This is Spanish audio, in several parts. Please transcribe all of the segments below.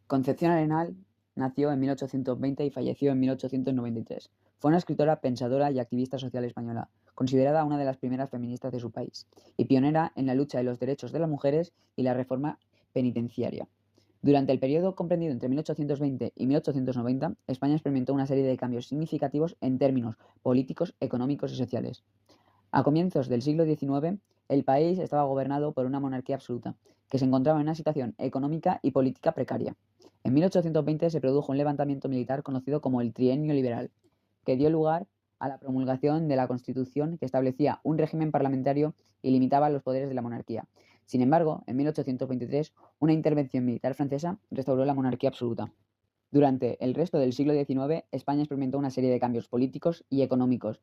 Concepción Arenal nació en 1820 y falleció en 1893. Fue una escritora, pensadora y activista social española, considerada una de las primeras feministas de su país, y pionera en la lucha de los derechos de las mujeres y la reforma penitenciaria. Durante el periodo comprendido entre 1820 y 1890, España experimentó una serie de cambios significativos en términos políticos, económicos y sociales. A comienzos del siglo XIX, el país estaba gobernado por una monarquía absoluta, que se encontraba en una situación económica y política precaria. En 1820 se produjo un levantamiento militar conocido como el Trienio Liberal, que dio lugar a la promulgación de la Constitución que establecía un régimen parlamentario y limitaba los poderes de la monarquía. Sin embargo, en 1823, una intervención militar francesa restauró la monarquía absoluta. Durante el resto del siglo XIX, España experimentó una serie de cambios políticos y económicos.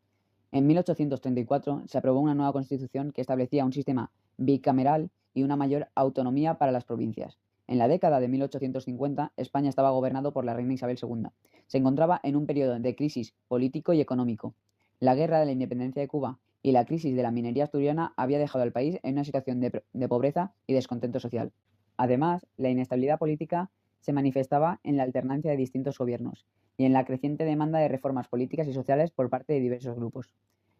En 1834 se aprobó una nueva constitución que establecía un sistema bicameral y una mayor autonomía para las provincias. En la década de 1850, España estaba gobernado por la reina Isabel II. Se encontraba en un periodo de crisis político y económico. La guerra de la independencia de Cuba y la crisis de la minería asturiana había dejado al país en una situación de pobreza y descontento social. Además, la inestabilidad política se manifestaba en la alternancia de distintos gobiernos y en la creciente demanda de reformas políticas y sociales por parte de diversos grupos.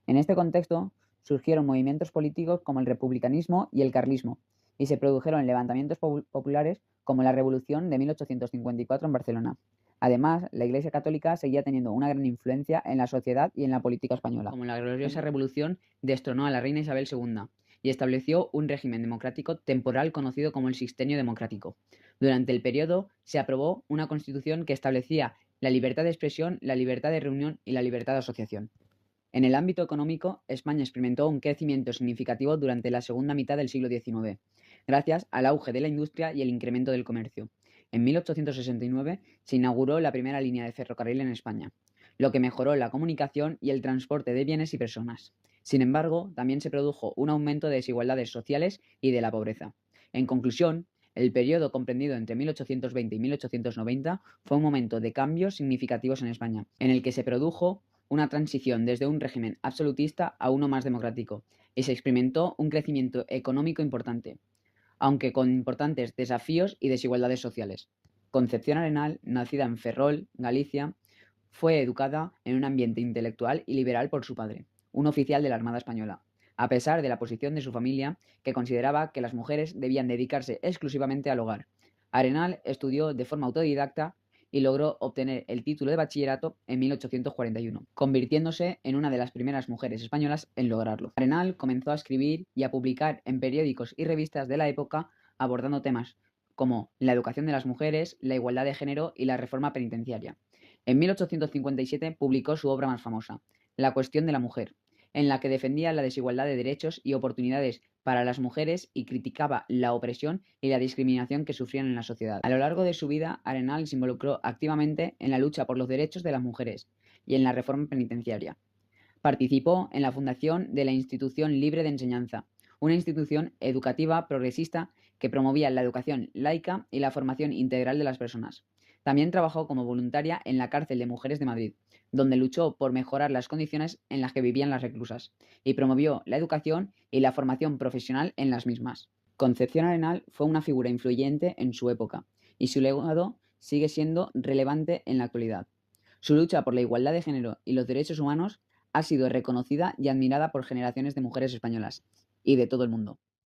En este contexto surgieron movimientos políticos como el republicanismo y el carlismo, y se produjeron levantamientos populares como la Revolución de 1854 en Barcelona. Además, la Iglesia Católica seguía teniendo una gran influencia en la sociedad y en la política española. Como la gloriosa Revolución destronó a la reina Isabel II y estableció un régimen democrático temporal conocido como el Sexenio Democrático. Durante el periodo se aprobó una constitución que establecía la libertad de expresión, la libertad de reunión y la libertad de asociación. En el ámbito económico, España experimentó un crecimiento significativo durante la segunda mitad del siglo XIX, gracias al auge de la industria y el incremento del comercio. En 1869 se inauguró la primera línea de ferrocarril en España, lo que mejoró la comunicación y el transporte de bienes y personas. Sin embargo, también se produjo un aumento de desigualdades sociales y de la pobreza. En conclusión, el periodo comprendido entre 1820 y 1890 fue un momento de cambios significativos en España, en el que se produjo una transición desde un régimen absolutista a uno más democrático, y se experimentó un crecimiento económico importante, aunque con importantes desafíos y desigualdades sociales. Concepción Arenal, nacida en Ferrol, Galicia, fue educada en un ambiente intelectual y liberal por su padre, un oficial de la Armada Española, a pesar de la posición de su familia, que consideraba que las mujeres debían dedicarse exclusivamente al hogar. Arenal estudió de forma autodidacta y logró obtener el título de bachillerato en 1841, convirtiéndose en una de las primeras mujeres españolas en lograrlo. Arenal comenzó a escribir y a publicar en periódicos y revistas de la época abordando temas como la educación de las mujeres, la igualdad de género y la reforma penitenciaria. En 1857 publicó su obra más famosa, La cuestión de la mujer, en la que defendía la desigualdad de derechos y oportunidades para las mujeres y criticaba la opresión y la discriminación que sufrían en la sociedad. A lo largo de su vida, Arenal se involucró activamente en la lucha por los derechos de las mujeres y en la reforma penitenciaria. Participó en la fundación de la Institución Libre de Enseñanza, una institución educativa progresista que promovía la educación laica y la formación integral de las personas. También trabajó como voluntaria en la cárcel de mujeres de Madrid, donde luchó por mejorar las condiciones en las que vivían las reclusas, y promovió la educación y la formación profesional en las mismas. Concepción Arenal fue una figura influyente en su época, y su legado sigue siendo relevante en la actualidad. Su lucha por la igualdad de género y los derechos humanos ha sido reconocida y admirada por generaciones de mujeres españolas y de todo el mundo.